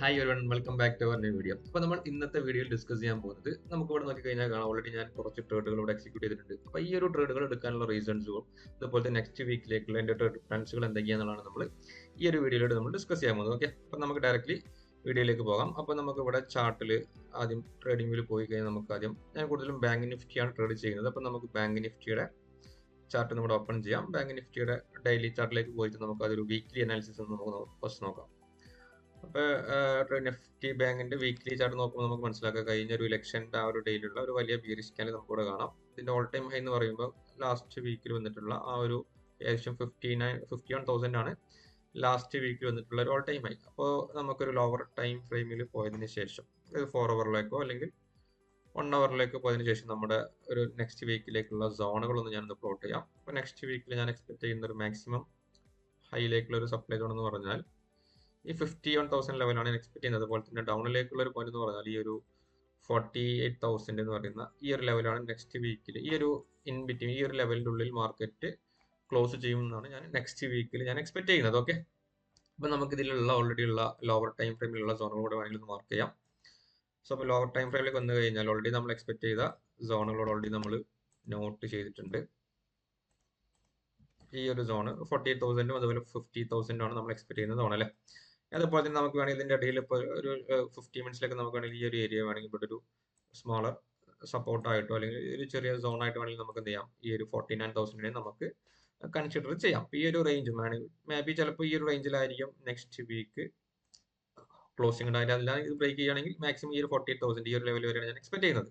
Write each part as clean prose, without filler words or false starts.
Hi everyone, welcome back to our new video. അപ്പോൾ നമ്മൾ ഇന്നത്തെ വീഡിയോയിൽ ഡിസ്കസ് ചെയ്യാൻ പോകുന്നത് നമുക്ക് ഇവിടെ നോക്കി കഴിഞ്ഞാൽ കാണാം, ഓൾറെഡി ഞാൻ കുറച്ച് ട്രേഡുകൾ ഇവിടെ എക്സിക്യൂട്ട് ചെയ്തിട്ടുണ്ട്. അപ്പോൾ ഈ ഒരു ട്രേഡുകൾ എടുക്കാനുള്ള റീസൺസും അതുപോലെ നെക്സ്റ്റ് വീക്കിലേക്കുള്ള എൻ്റെ പ്ലാൻസുകൾ എന്തൊക്കെയാണെന്നുള്ളതാണ് നമ്മൾ ഈ ഒരു വീഡിയോയിലൂടെ നമ്മൾ ഡിസ്കസ് ചെയ്യാൻ പോകുന്നത്. ഓക്കെ, അപ്പോൾ നമുക്ക് ഡയറക്റ്റ്ലി വീഡിയോയിലേക്ക് പോകാം. അപ്പോൾ നമുക്ക് ഇവിടെ ചാർട്ടിൽ ആദ്യം ട്രേഡിംഗ് വ്യൂവിൽ പോയി കഴിഞ്ഞാൽ നമുക്ക് ആദ്യം ഞാൻ കൂടുതലും ബാങ്ക് നിഫ്റ്റിയാണ് ട്രേഡ് ചെയ്യുന്നത്. അപ്പോൾ നമുക്ക് ബാങ്ക് നിഫ്റ്റിയുടെ ചാർട്ട് നമ്മുടെ ഓപ്പൺ ചെയ്യാം. ബാങ്ക് നിഫ്റ്റിയുടെ ഡെയിലി ചാർട്ടിലേക്ക് പോയിട്ട് നമുക്ക് അതൊരു വീക്ക്ലി അനാലിസിസ് നമുക്ക് ഫസ്റ്റ് നോക്കാം. അപ്പോൾ നിഫ്റ്റി ബാങ്കിന്റെ വീക്ക്ലി ചാർട്ട് നോക്കുമ്പോൾ നമുക്ക് മനസ്സിലാക്കാം, കഴിഞ്ഞ ഒരു ഇലക്ഷൻ്റെ ആ ഒരു ഡേയിലുള്ള ഒരു വലിയ ബീറിഷ് ക്യാൻഡിൽ നമുക്കിവിടെ കാണാം. ഇതിന്റെ ഓൾ ടൈം ഹൈ എന്ന് പറയുമ്പോൾ ലാസ്റ്റ് വീക്കിൽ വന്നിട്ടുള്ള ആ ഒരു ഏകദേശം 51,000 ആണ് ലാസ്റ്റ് വീക്കിൽ വന്നിട്ടുള്ള ഒരു ഓൾ ടൈം ഹൈ. അപ്പോൾ നമുക്കൊരു ലോവർ ടൈം ഫ്രെയിമിൽ പോയതിന് ശേഷം 4 അവറിലേക്കോ അല്ലെങ്കിൽ 1 അവറിലേക്കോ പോയതിനു ശേഷം നമ്മുടെ ഒരു നെക്സ്റ്റ് വീക്കിലേക്കുള്ള സോണുകളൊന്ന് ഞാനൊന്ന് പ്ലോട്ട് ചെയ്യാം. അപ്പോൾ നെക്സ്റ്റ് വീക്കിൽ ഞാൻ എക്സ്പെക്ട് ചെയ്യുന്ന ഒരു മാക്സിമം ഹൈയിലേക്കുള്ള ഒരു സപ്ലൈ സോൺ എന്ന് പറഞ്ഞാൽ ഈ 51,000 ലെവലാണ് ഞാൻ എക്സ്പെക്ട് ചെയ്യുന്നത്. അതുപോലെ തന്നെ ഡൗണിലേക്കുള്ള ഒരു പോയിന്റ് എന്ന് പറഞ്ഞാൽ ഈ ഒരു 48,000 എന്ന് പറയുന്ന ഈ ഒരു ലെവലാണ് നെക്സ്റ്റ് വീക്കിൽ ഈ ഒരു ഇൻ ബിറ്റ്വീൻ ഈ ഒരു ലെവലിൻ്റെ ഉള്ളിൽ മാർക്കറ്റ് ക്ലോസ് ചെയ്യുമെന്നാണ് ഞാൻ നെക്സ്റ്റ് വീക്കിൽ ഞാൻ എക്സ്പെക്ട് ചെയ്യുന്നത്. ഓക്കെ, അപ്പോൾ നമുക്ക് ഇതിലുള്ള ഓൾറെഡി ഉള്ള ലോവർ ടൈം ഫ്രെയിമിലുള്ള സോണുകൾ കൂടെ വേണമെങ്കിൽ മാർക്ക് ചെയ്യാം. സോ അപ്പോൾ ലോവർ ടൈം ഫ്രെയിമിലേക്ക് വന്നു കഴിഞ്ഞാൽ ഓൾറെഡി നമ്മൾ എക്സ്പെക്ട് ചെയ്ത സോണുകളോട് ഓൾറെഡി നമ്മൾ നോട്ട് ചെയ്തിട്ടുണ്ട്. ഈ ഒരു സോണ് 48,000 അതുപോലെ 50,000 ആണ് നമ്മൾ എക്സ്പെക്ട് ചെയ്യുന്ന സോൺ അല്ലേ. അതുപോലെ തന്നെ നമുക്ക് വേണമെങ്കിൽ ഇതിന്റെ ഇടയിൽ ഇപ്പോൾ ഒരു 50 മിനിറ്റ്സിലേക്ക് നമുക്ക് വേണമെങ്കിൽ ഈ ഒരു ഏരിയ വേണമെങ്കിൽ ഇവിടെ ഒരു സ്മോളർ സപ്പോർട്ടായിട്ടോ അല്ലെങ്കിൽ ഒരു ചെറിയ സോൺ ആയിട്ട് വേണമെങ്കിൽ നമുക്ക് എന്ത് ചെയ്യാം, ഈ ഒരു 49,000 നമുക്ക് കൺസിഡർ ചെയ്യാം. ഈ ഒരു റേഞ്ച് മേ ബി ചിലപ്പോൾ ഈ ഒരു റേഞ്ചിലായിരിക്കും നെക്സ്റ്റ് വീക്ക് ക്ലോസിംഗ് ഉണ്ടായിട്ട് അല്ല ഇത് ബ്രേക്ക് ചെയ്യുകയാണെങ്കിൽ മാക്സിമം ഈ ഒരു 48,000 ഈ ഒരു ലെവൽ വരെയാണ് ഞാൻ എക്സ്പെക്ട് ചെയ്യുന്നത്.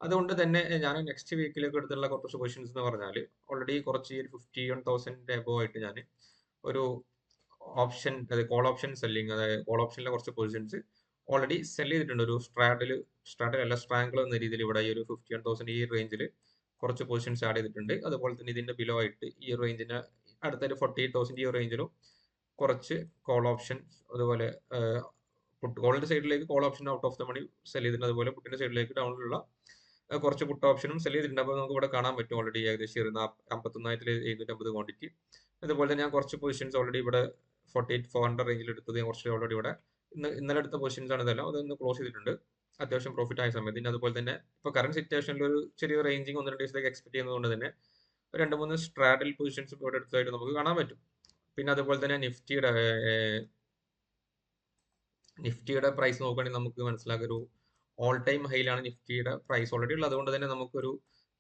അതുകൊണ്ട് തന്നെ ഞാൻ നെക്സ്റ്റ് വീക്കിലേക്ക് എടുത്തുള്ള കുറച്ച് പൊസിഷൻസ് എന്ന് പറഞ്ഞാൽ ഓൾറെഡി കുറച്ച് ഈ ഒരു 51,000 എബോ ആയിട്ട് ഞാൻ ഒരു ഓപ്ഷൻ, അതായത് കോൾ ഓപ്ഷൻ സെല്ലിങ്, അതായത് കോൾ ഓപ്ഷനിലെ കുറച്ച് പൊസിഷൻസ് ഓൾറെഡി സെല് ചെയ്തിട്ടുണ്ട്. ഒരു സ്ട്രാഡിൽ അല്ല സ്ട്രാങ്കിൾ എന്ന രീതിയിൽ ഇവിടെ ഈ ഒരു 51,000 ഈ റേഞ്ചിൽ കുറച്ച് പൊസിഷൻസ് ആഡ് ചെയ്തിട്ടുണ്ട്. അതുപോലെ തന്നെ ഇതിന്റെ ബിലോ ആയിട്ട് ഈ റേഞ്ചിന് അടുത്തൊരു 48,000 ഈ റേഞ്ചിലും കുറച്ച് കോൾ ഓപ്ഷൻ, അതുപോലെ കോളിന്റെ സൈഡിലേക്ക് call option out of the money sell ചെയ്തിട്ടുണ്ട്. അതുപോലെ പുട്ടിന്റെ സൈഡിലേക്ക് ഡൗണിലുള്ള കുറച്ച് പുട്ട് ഓപ്ഷനും സെല് ചെയ്തിട്ടുണ്ട്. അപ്പോൾ നമുക്ക് ഇവിടെ കാണാൻ പറ്റും ഓൾറെഡി ഏകദേശം 51,750 ക്വാണ്ടിറ്റി. അതുപോലെ തന്നെ ഞാൻ കുറച്ച് പൊസിഷൻസ് ഓൾറെഡി ഇവിടെ 48,400 റേഞ്ചിൽ എടുത്തത് ഞാൻ കുറച്ച് ഓൾറെഡി ഇവിടെ ഇന്നലെ എടുത്ത പൊസിഷൻസ് ആണ് ഇതെല്ലാം. അതൊന്ന് ക്ലോസ് ചെയ്തിട്ടുണ്ട് അത്യാവശ്യം പ്രോഫിറ്റ് ആയ സമയത്ത്. പിന്നെ അതുപോലെ തന്നെ ഇപ്പോൾ കറന്റ് സിറ്റുവേഷനിൽ ഒരു ചെറിയ റേഞ്ചിങ് 1-2 ദിവസത്തേക്ക് എക്സ്പെക്ട് ചെയ്യുന്നതുകൊണ്ട് തന്നെ 2-3 സ്ട്രാഡൽ പൊസിഷൻസ് ഇവിടെ എടുത്തതായിട്ട് നമുക്ക് കാണാൻ പറ്റും. പിന്നെ അതുപോലെ തന്നെ നിഫ്റ്റിയുടെ പ്രൈസ് നോക്കുകയാണെങ്കിൽ നമുക്ക് മനസ്സിലാക്കുക ഒരു ഓൾ ടൈം ഹൈയിലാണ് നിഫ്റ്റിയുടെ പ്രൈസ് ഓൾറെഡി ഉള്ളത്. അതുകൊണ്ട് തന്നെ നമുക്കൊരു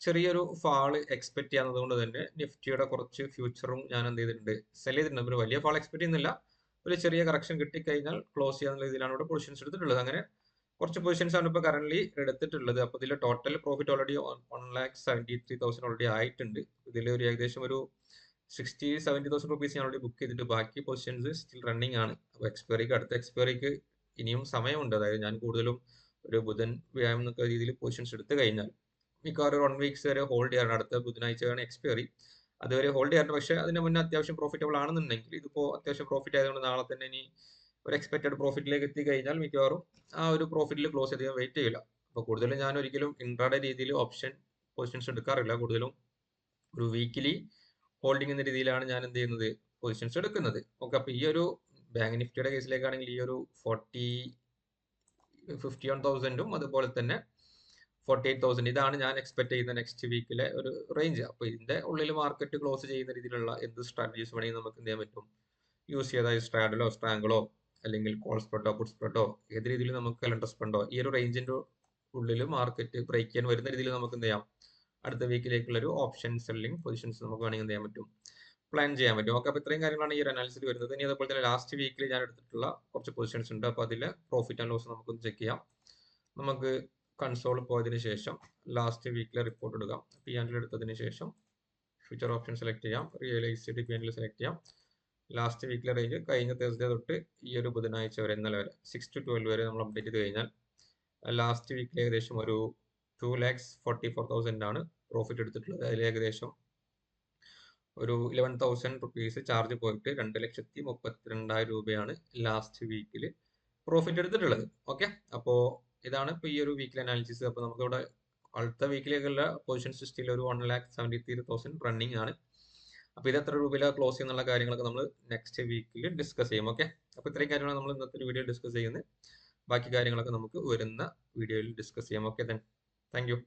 ചെറിയൊരു ഫാള് എക്സ്പെക്ട് ചെയ്യാവുന്നത് കൊണ്ട് തന്നെ നിഫ്റ്റിയുടെ കുറച്ച് ഫ്യൂച്ചറും ഞാൻ എന്ത് ചെയ്തിട്ടുണ്ട്, സെൽ ചെയ്തിട്ടുണ്ട്. ഒരു വലിയ ഫാൾ എക്സ്പെക്ട് ചെയ്യുന്നില്ല, ഒരു ചെറിയ കറക്ഷൻ കിട്ടിക്കഴിഞ്ഞാൽ ക്ലോസ് ചെയ്യാനുള്ള രീതിയിലാണ് ഇവിടെ പൊസിഷൻസ് എടുത്തിട്ടുള്ളത്. അങ്ങനെ കുറച്ച് പൊസിഷൻസ് ആണ് ഇപ്പോൾ കറന്റ് എടുത്തിട്ടുള്ളത്. അപ്പോൾ ഇതിൽ ടോട്ടൽ പ്രോഫിറ്റ് ഓൾറെഡി 1,73,000 ഓൾറെഡി ആയിട്ടുണ്ട്. ഇതിൽ ഒരു ഏകദേശം ഒരു 60,000-70,000 റുപ്പീസ് ഞാൻ ഓൾറെഡി ബുക്ക് ചെയ്തിട്ട് ബാക്കി പൊസിഷൻസ് സ്റ്റിൽ റണ്ണിങ് ആണ്. അപ്പോൾ അടുത്ത എക്സ്പയറിക്ക് ഇനിയും സമയമുണ്ട്. അതായത് ഞാൻ കൂടുതലും ഒരു ബുധൻ വ്യായാമം എന്നൊക്കെ രീതിയിൽ പൊസിഷൻസ് എടുത്തു കഴിഞ്ഞാൽ മിക്കവാറും 1 വീക്സ് വരെ ഹോൾഡ് ചെയ്യാറുണ്ട്. അടുത്ത ബുധനാഴ്ചയാണ് എക്സ്പയറി, അതുവരെ ഹോൾഡ് ചെയ്യാറുണ്ട്. പക്ഷേ അതിന് മുന്നേ അത്യാവശ്യം പ്രോഫിറ്റബിൾ ആണെന്നുണ്ടെങ്കിൽ ഇതിപ്പോൾ അത്യാവശ്യം പ്രോഫിറ്റ് ആയതുകൊണ്ട് നാളെ തന്നെ ഇനി ഒരു എക്സ്പെക്റ്റഡ് പ്രോഫിറ്റിലേക്ക് എത്തി കഴിഞ്ഞാൽ മിക്കവാറും ആ ഒരു പ്രോഫിറ്റിൽ ക്ലോസ് ചെയ്ത് വെയിറ്റ് ചെയ്യില്ല. അപ്പോൾ കൂടുതലും ഞാൻ ഒരിക്കലും ഇൻട്രാഡേ രീതിയിൽ ഓപ്ഷൻ പൊസിഷൻസ് എടുക്കാറില്ല. കൂടുതലും ഒരു വീക്കിലി ഹോൾഡിംഗ് എന്ന രീതിയിലാണ് ഞാൻ എന്ത് ചെയ്യുന്നത്, പൊസിഷൻസ് എടുക്കുന്നത്. ഓക്കെ, അപ്പോൾ ഈ ഒരു ബാങ്ക് നിഫ്റ്റിയുടെ കേസിലേക്കാണെങ്കിൽ ഈ ഒരു 51,000 അതുപോലെ തന്നെ 48,000 ഇതാണ് ഞാൻ എക്സ്പെക്ട് ചെയ്യുന്ന നെക്സ്റ്റ് വീക്കിലെ ഒരു റേഞ്ച്. അപ്പോൾ ഇതിന്റെ ഉള്ളിൽ മാർക്കറ്റ് ക്ലോസ് ചെയ്യുന്ന രീതിയിലുള്ള എന്ത് സ്ട്രാറ്റജീസ് വേണമെങ്കിൽ നമുക്ക് എന്ത് ചെയ്യാൻ പറ്റും, യൂസ് ചെയ്താൽ സ്ട്രാഡലോ സ്ട്രാങ്കിളോ അല്ലെങ്കിൽ കോൾ സ്പ്രെഡോ പുട്ട് സ്പ്രെഡോ ഏത് രീതിയിൽ നമുക്ക് കലണ്ടർ സ്പ്രെഡോ ഈ ഒരു റേഞ്ചിന്റെ ഉള്ളിൽ മാർക്കറ്റ് ബ്രേക്ക് ചെയ്യാൻ വരുന്ന രീതിയിൽ നമുക്ക് എന്ത് ചെയ്യാം, അടുത്ത വീക്കിലേക്കുള്ള ഒരു ഓപ്ഷൻ സെല്ലിംഗ് പൊസിഷൻസ് നമുക്ക് വേണമെങ്കിൽ എന്ത് ചെയ്യാൻ പറ്റും, പ്ലാൻ ചെയ്യാൻ പറ്റും. ഓക്കെ, അപ്പോൾ ഇത്രയും കാര്യങ്ങളാണ് ഈ ഒരു അനാലിസിൽ വരുന്നത്. ഇനി അതുപോലെ തന്നെ ലാസ്റ്റ് വീക്കിൽ ഞാൻ എടുത്തിട്ടുള്ള കുറച്ച് പൊസിഷൻസ് ഉണ്ട്. അപ്പോൾ അതിൽ പ്രോഫിറ്റ് ആൻഡ് ലോസ് നമുക്കൊന്ന് ചെക്ക് ചെയ്യാം. നമുക്ക് കൺസോൾ പോയതിനു ശേഷം ലാസ്റ്റ് വീക്കിലെ റിപ്പോർട്ട് എടുക്കാം. പി ആൻഡിൽ എടുത്തതിന് ശേഷം ഫ്യൂച്ചർ ഓപ്ഷൻ സെലക്ട് ചെയ്യാം, റിയലൈസ്ഡ് പി ആൻഡിൽ സെലക്ട് ചെയ്യാം. ലാസ്റ്റ് വീക്കിലെ റേഞ്ച് കഴിഞ്ഞ തേഴ്സ്ഡേ തൊട്ട് ഈ ഒരു ബുധനാഴ്ച വരെ ഇന്നലെ വരെ 6 to 12 വരെ നമ്മൾ അപ്ഡേറ്റ് ചെയ്ത് കഴിഞ്ഞാൽ ലാസ്റ്റ് വീക്കിൽ ഏകദേശം ഒരു 2,44,000 ആണ് പ്രോഫിറ്റ് എടുത്തിട്ടുള്ളത്. അതിൽ ഏകദേശം ഒരു 11,000 റുപ്പീസ് ചാർജ് പോയിട്ട് 2,32,000 രൂപയാണ് ലാസ്റ്റ് വീക്കിൽ പ്രോഫിറ്റ് എടുത്തിട്ടുള്ളത്. ഓക്കെ, അപ്പോൾ ഇതാണ് ഇപ്പോൾ ഈ ഒരു വീക്കിലെ അനാലിസിസ്. അപ്പോൾ നമുക്കിവിടെ അടുത്ത വീക്കിലേക്കുള്ള പൊസിഷൻസ് സ്റ്റിൽ ഒരു 1,73,000 റണ്ണിങ് ആണ്. അപ്പോൾ ഇത് എത്ര രൂപയിലാണ് ക്ലോസ് ചെയ്യുന്നുള്ള കാര്യങ്ങളൊക്കെ നമ്മൾ നെക്സ്റ്റ് വീക്കിൽ ഡിസ്കസ് ചെയ്യും. ഓക്കെ, അപ്പോൾ ഇത്രയും കാര്യങ്ങൾ നമ്മൾ ഇന്നത്തെ വീഡിയോ ഡിസ്കസ് ചെയ്യുന്നത്. ബാക്കി കാര്യങ്ങളൊക്കെ നമുക്ക് വരുന്ന വീഡിയോയിൽ ഡിസ്കസ് ചെയ്യാം. Okay, thank you.